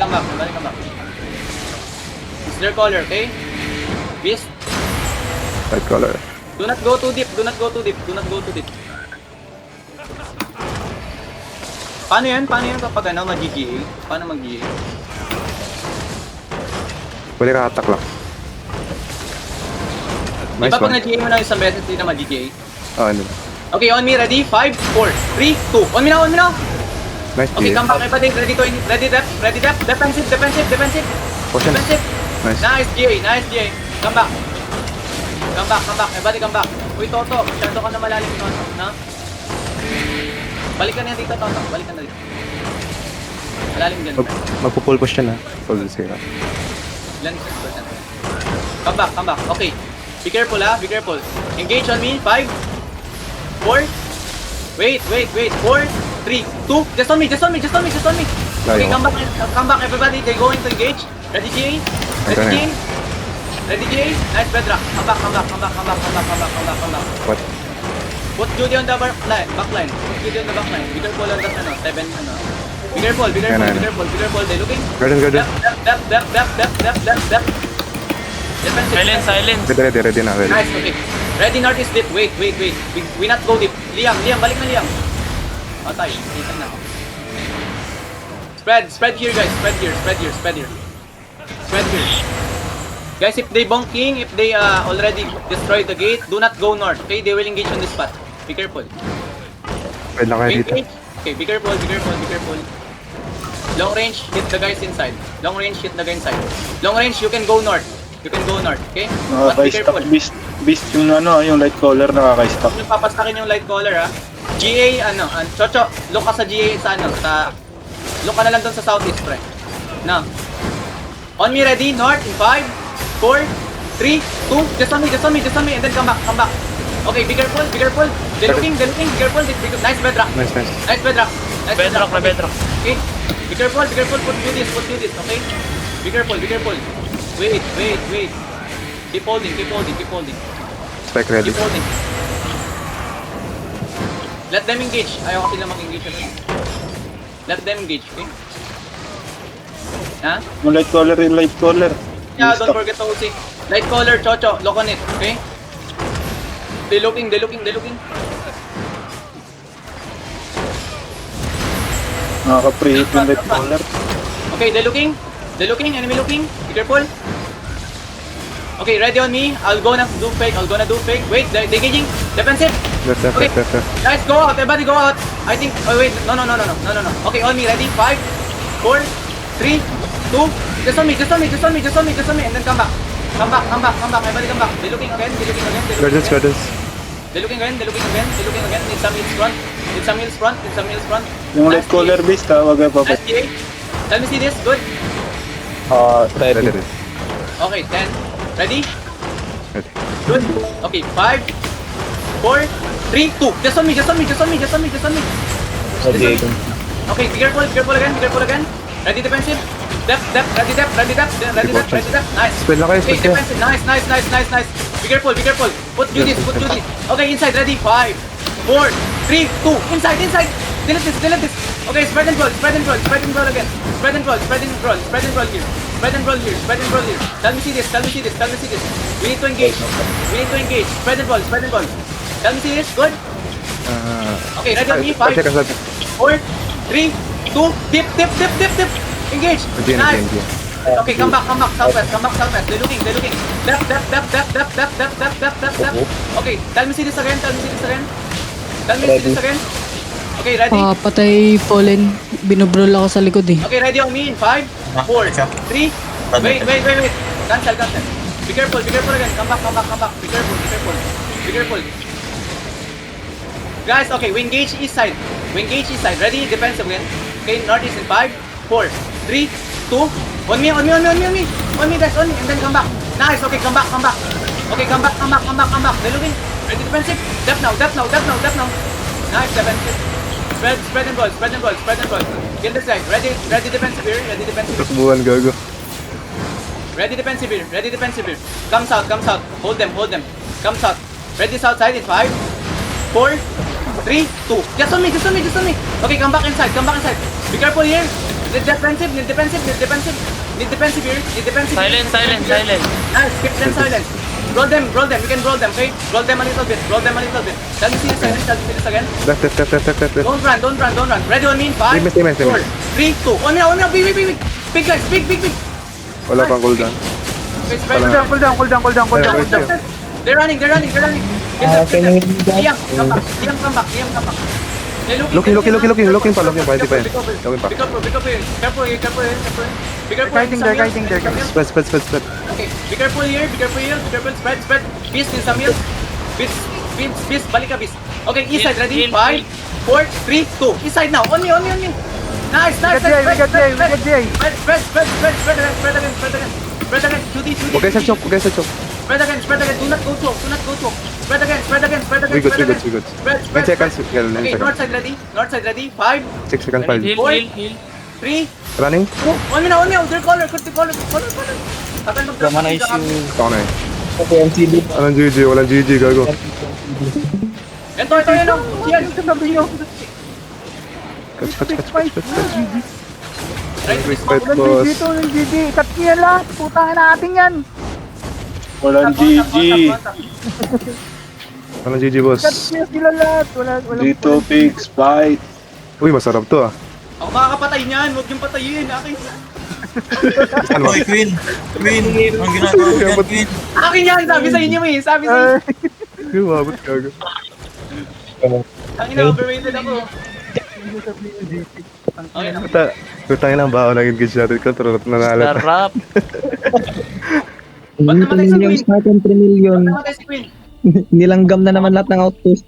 come back. Everybody come back. It's their color, okay? Beast. Red color. Do not go too deep. Do not go too deep. Do not go too deep. Paano yan? Paano yan kapag ano, mag-GA? Paano mag-GA? Pwede ka attack lang. Di Nice ba pag one. nag-GA mo na isang beses, hindi na mag-GA? Oh, ano. Okay, on me, ready? 5, 4, 3, 2. On me now, on me now! Nice Okay, GA. come back, everybody. Ready to, ready depth, ready depth. Defensive, defensive, defensive. Potion. Defensive. Nice. Nice, GA, nice, GA. Come back. Come back, come back. Everybody come back. Uy, Toto, masyado ka na malalim, Toto. Na? Balik ka na dito, Toto. Balik ka na dito. Malalim dyan. Magpo-pull push yan ha. Pull this here. Ilan? Come back, come back. Okay. Be careful ha, be careful. Engage on me. 5, 4. Wait. 4, 3, 2. Just on me, just on me, just on me, just on me. Okay, Layo. come back everybody. They're going to engage. Ready, GA? Ready, GA? Ready, GA? Nice, Bedrock. Come back. What? Put Judy on the back line. Put Judy on the back line. Be careful on that, 7, Be careful. They're looking. Garden. Depth. Defensive. Silence. Ready na. Ready. Nice, okay. Ready, northeast deep. Wait. We not go deep. Liam, balik na Liam. Patay. Kita na. Spread here, guys. Spread here. Guys, if they bonking, if they already destroyed the gate, do not go north. Okay, they will engage on this spot. Be careful. Pwede lang kayo dito. Engage. Okay, be careful. Long range, hit the guys inside. Long range, you can go north. Okay? But be careful. Nakaka-stop beast yung ano, yung light collar nakaka-stop. Yung papastakin yung light collar ha. GA Chocho, look ka sa GA sa look ka na lang doon sa southeast pre. Na. On me ready, north in 5, 4, 3, 2, just on me, and then come back. Okay, be careful. They're looking, be careful. Nice bedrock. Nice. Bedrock. Okay. Be careful, put you this, okay? Be careful. Wait. Keep holding. Spike ready. Keep holding. Let them engage. Ayaw ko sila mag-engage. Let them engage, okay? Ha? Yung light collar. Yeah, don't forget to see. Light collar, Chocho, lock on it, okay? They looking. Nakaka-preheat yung light collar. Okay, they're looking, enemy looking. Be careful. Okay, ready on me. I'll gonna do fake. Wait, they're engaging. Defensive. Left. Guys, go out. Everybody go out. I think. Oh wait. No. Okay, on me. Ready? 5, 4, 3, 2. Just on me. And then come back. Everybody come back. They're looking again. Gardens. They're looking again. Need some heals front. Yung light collar beast ha, wag pa. Nice, GA. Tell me see this. Good. Ready. Okay, 10. Ready? Ready. Good. Okay, 5, 4, 3, 2. Just on me. Okay, be careful again. Ready defensive. Depth. Nice. Spell na kayo, Okay, spell kayo. defensive. Nice. Be careful. Put you this. Okay, inside. Ready? 5, 4, 3, 2. Inside. Delete this. Okay, spread and roll again. Spread and roll here. Tell me see this. We need to engage. Spread and roll. Tell me see this. Good. Okay, ready on me. 5, 4, 3, 2. Dip. Engage. Nice. Okay, come back. Southwest. They're looking. Left. Okay, tell me see this again. Okay, ready? Patay Fallen. Binobrol ako sa likod eh. Okay, ready on me in 5, 4, 3. Wait. Cancel. Be careful again. Come back. Be careful. Guys, okay, we engage east side. Ready? Defensive again. Okay, northeast in 5, 4, 3, 2. On me, guys, on me, and then come back. Nice, okay, come back. Okay, come back. They're looking. Ready defensive? Depth now. Nice, defensive. Spread and roll. Kill this guy. Ready defensive here. Takbuhan, gago. Ready defensive here. Come south. Hold them. Come south. Ready south side in 5, 4, 3, 2. Just on me. Okay, come back inside. Be careful here. Need defensive here. Need defensive. Silent. Nice, keep them silent. Roll them, we can roll them, okay? Roll them a little bit. Shall we see this again? Left. Don't run. Ready on me in 5, Same as. 4, 3, 2. On me, big. Big guys, big. Wala pang cooldown. Okay, spread Wala. them. Cool down. They're running. Liam, come back. They're Looking pa. Hindi pa yan. Looking pa. Be careful here. They're kiting. Spread. Okay, be careful here. Spread. Beast in some heals. Beast, balik ka, Beast. Okay, east side, ready? Heal. 5, 4, 3, 2. East side now. On me. Nice. We get Jay. Spread again. 2D. Huwag kayo sa choke. Spread again. Do not go choke. Spread again. We good. Spread. 9 seconds. Okay, north side ready? 5, 6 seconds. 5. Heal. 3, Running. 2. On me now. They're color. Tagal mag-drop. Ako na eh. Walang GG, gago. Ito yan o. Yan. Catch. Right, Respect, Walang boss. GG to, walang GG. Ikat niyo yan lahat. Putangin natin yan. Walang GG. Walang GG, boss. Ikat niyo sila lahat. Walang Dito, pigs, fight. Uy, masarap to ah. Ako makakapatay niyan. Huwag niyong patayin. Akin. Oy, Queen! Anong ginagawa mo dyan, Queen? Akin yan. Sabi sa inyo eh. Yung mabot, gago. Ang ina-overrated ako. Okay na. Utangin lang ba ako nag-engage natin control at nanalo. Sarap. Ba't namatay si Queen? Natin 3 million. Ba't namatay si Queen? Nilanggam na naman lahat ng outpost.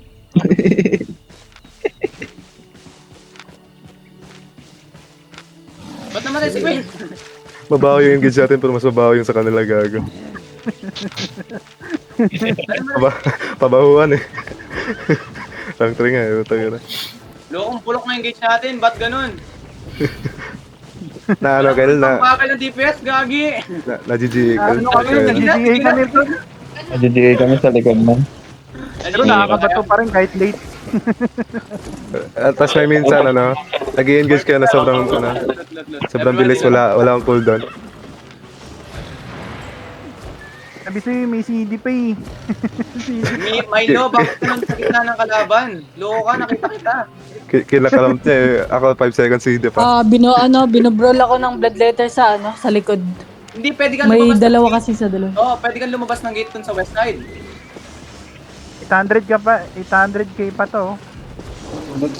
Ba't namatay si Queen? Mabaho yung engage natin pero mas mabaho yung sa kanila, gago. Pabahuan eh. Lang nga eh, utangin na. Lokong pulok na engage natin. Ba't ganun? Na ano, kailan Ang bakal ng DPS, gagi. na-GG. Ano kami, nag-GGA kami ito. Nag-GGA kami sa likod man. Pero nakakabato pa rin kahit late. Tapos may minsan, ano, nag-i-engage kayo na sobrang bilis, wala akong cooldown. Sabi sa'yo, may CD pa eh. Milo, bakit ka nang sa gitna ng kalaban? Loko ka, nakita kita. Kinakalamp niya eh. Ako 5 seconds CD pa. Binobrol ako ng blood letter sa likod. Hindi, pwede kang May lumabas. dalawa kasi sa dalawa. Oo, pwede kang lumabas ng gate dun sa west side. 800k pa to.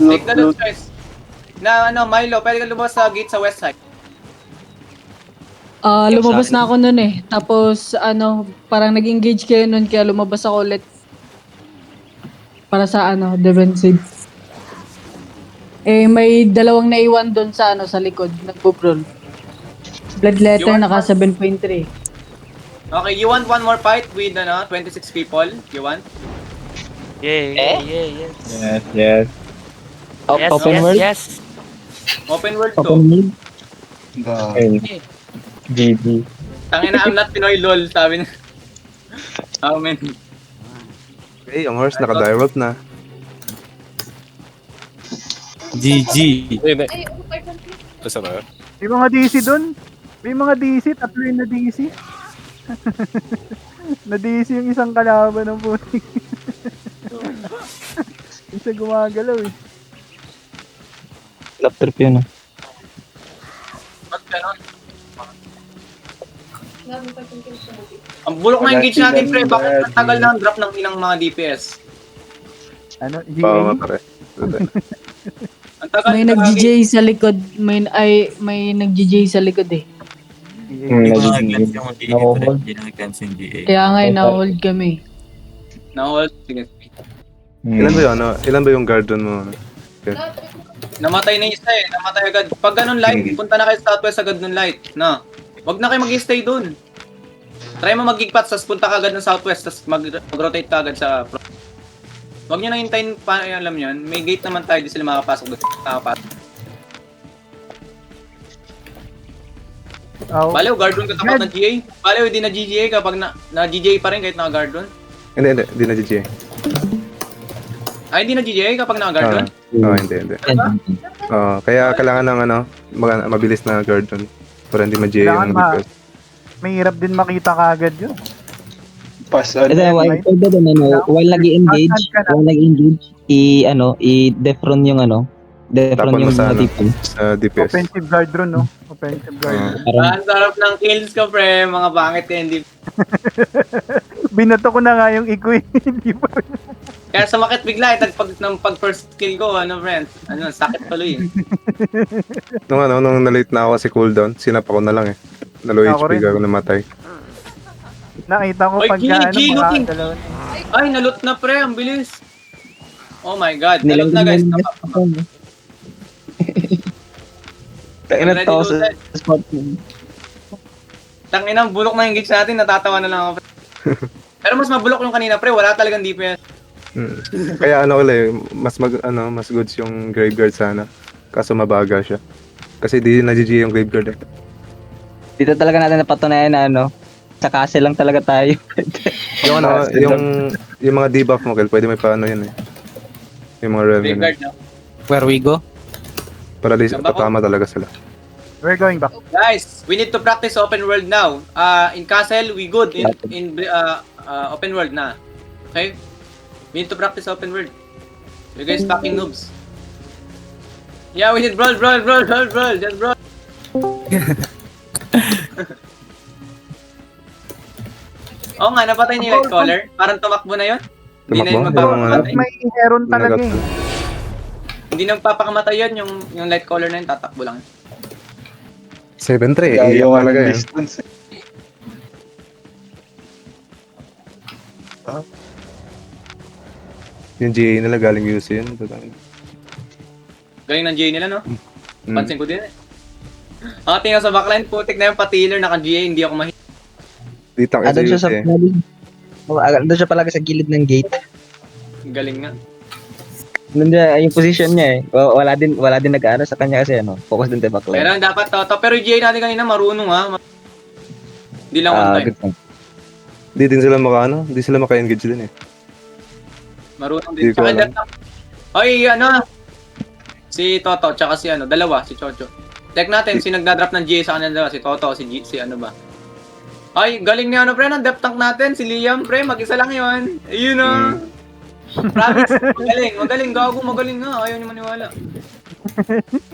Take the loot, guys. Milo, pwede kang lumabas sa gate sa west side. Lumabas na ako nun eh. Tapos parang nag-engage kayo nun kaya lumabas ako ulit. Para sa defensive. Eh may dalawang naiwan doon sa likod, nagpo-prone. Blood letter naka 7.3. Okay, you want one more fight with 26 people? You want? Yeah. Yes. Open world? Yes. Open world Open to. world? Okay. GG. Tangina, I'm not Pinoy lol, sabi na. Amen. Okay, ang horse naka-direct na. GG! May mga DC dun. May mga DC, tatlo yung na DC. Na DC yung isang kalaban ng puti. Isa gumagalaw eh. Lap trip yun ah. Ba't ganon? Ang bulok na engage natin, pre. Bakit ang tagal na ang drop ng ilang mga DPS? Ano? Oo nga pare. Ang tagal May nag-GJ sa likod. May nag-GJ sa likod eh. Hindi ko nag-glance yung GA, pero hindi nag-glance yung GA. Kaya nga na-hold kami. Na-hold. Sige. Ilan ba yun? Ilan ba yung guard doon mo? Namatay na isa eh. Namatay agad. Pag ganun light, punta na kayo sa southwest agad nun light. No. Wag na kayo mag-stay dun. Try mo mag-gigpat, tapos punta ka agad ng southwest, tapos mag-rotate ka agad sa front. Wag nyo na hintayin pa, alam nyo yun. May gate naman tayo, di sila makapasok doon. Oh. Balew, guard doon katapat ng GA. Balew, hindi na GGA kapag na GGA pa rin kahit naka-guard doon. Hindi na GG. Ay, hindi na GGA kapag naka-guard doon? Hindi. Kaya kailangan ng mabilis na guard doon. Para hindi ma-GA Kailangan yung defense. Mahirap din makita kagad yun. Pass Ito na, Right. while nag-engage, i-defron yung defron Tapon mo yung sa, mga people. sa DPS. Offensive guard ron, no? Offensive guard. Parang, Ang sarap ng kills ko, pre. Mga pangit eh, hindi. Binato ko na nga yung Ikoy. Hindi pa. Kaya sumakit bigla eh. Pag first kill ko, friends. Sakit tuloy eh. Nung na-late na ako kasi cooldown, sinap ako na lang eh. Na-low Ako HP rin. ako namatay. Nakita ko Oy, pagka G, looting. dalawa. Ay, naloot na, pre. Ang bilis. Oh my God. nilang Naloot na, guys. Tangina Ready to to sa set. spot. Tangina, bulok na yung gauge natin. Natatawa na lang ako. Pero mas mabulok yung kanina, pre. Wala talagang DPS. Kaya mas goods yung graveyard sana. Kaso mabagal siya. Kasi di na-GG yung graveyard eh. Dito talaga natin napatunayan na sa castle lang talaga tayo. Yung mga debuff mo, Kel, pwede may paano yun eh. Yung mga realm yun eh. Graveyard na. Where we go? Para at least patama talaga sila. We're going back. Guys, we need to practice open world now. In castle, we good. In open world na. Okay? We need to practice open world. You guys fucking noobs. Yeah, we need brawl. Just brawl. Oo nga, napatay niyo yung light caller. Parang tumakbo na yun. Hindi na yung Tumakbo? magpapakamatay. May Heron talaga eh. Hindi na magpapakamatay yun. Yung light caller na yun, tatakbo lang. 7-3, Kaya iyak yung talaga yan. distance. Yung GA nila galing UC yun. Galing ng GA nila, no? Mm. Pansin ko din eh. Ang tingnan sa backline, putik na yung patiler, naka-GA, hindi ako mahilig. Dito kasi Doon siya sa UC. doon siya palagi sa gilid ng gate. Galing nga. Doon siya, yung position niya eh. Wala din nag-aano sa kanya kasi focus din tayo backline. Pero dapat toto. Pero yung GA natin kanina, marunong ha. Hindi lang one time. Good point. Di din sila di sila maka-engage din eh. Marunong Hindi din. ko Tsaka alam. Oy, si Toto, tsaka si dalawa, si Chocho. Check natin, si nagdadrop ng GA sa kanila dalawa, si Toto, si ano ba. Ay, galing ni pre, ng depth tank natin, si Liam, pre, mag-isa lang yun. Ayun na. Promise, magaling, gago, magaling nga, ayaw niyo maniwala.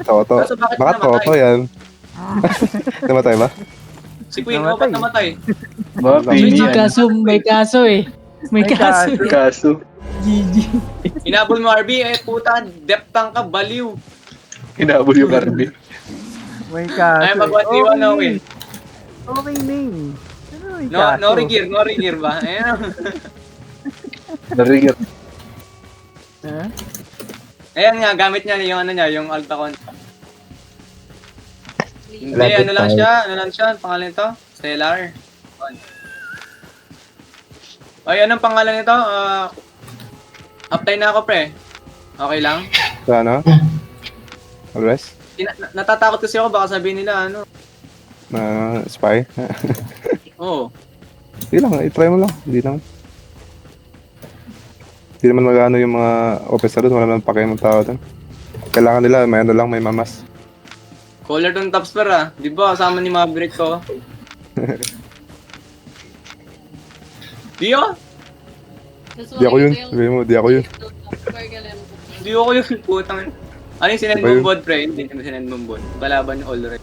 Toto. Kaso bakit Baka namatay? Toto yan. Namatay ba? Si Queen, Namatay. ba't namatay? Mga pini May yan. kaso eh. May kaso eh. Kaso. GG. Hinabol mo RB, puta, depth tank ka, baliw. Hinabol yung RB. May kaso. Ay, mag-1v1 na win. Okay name. Ano may No kaso? rigir ba? Ayun. Narigyan. Ha? Ayan nga, gamit niya yung yung Altacon. Hindi, Lapit ano lang tayo. siya, pangalan nito? Stellar. Ay, anong pangalan nito? Uptime na ako, pre. Okay lang? Sa ano? Always? Natatakot kasi ako, baka sabihin nila, Na spy? Oo. Hindi lang, i-try mo lang. Hindi naman. Hindi naman mag-ano yung mga officer doon. Wala naman pakialam ng tao doon. Kailangan nila, may mamas. Caller doon top spur Di ba, kasama ni Maverick ko? Dio? Di ako yun. Sabi mo, di ako yun. Dio ko yung putang. Ano yung sinend Iba yun. mong bod, pre? Hindi ko sinend mong bod. Kalaban yung all right.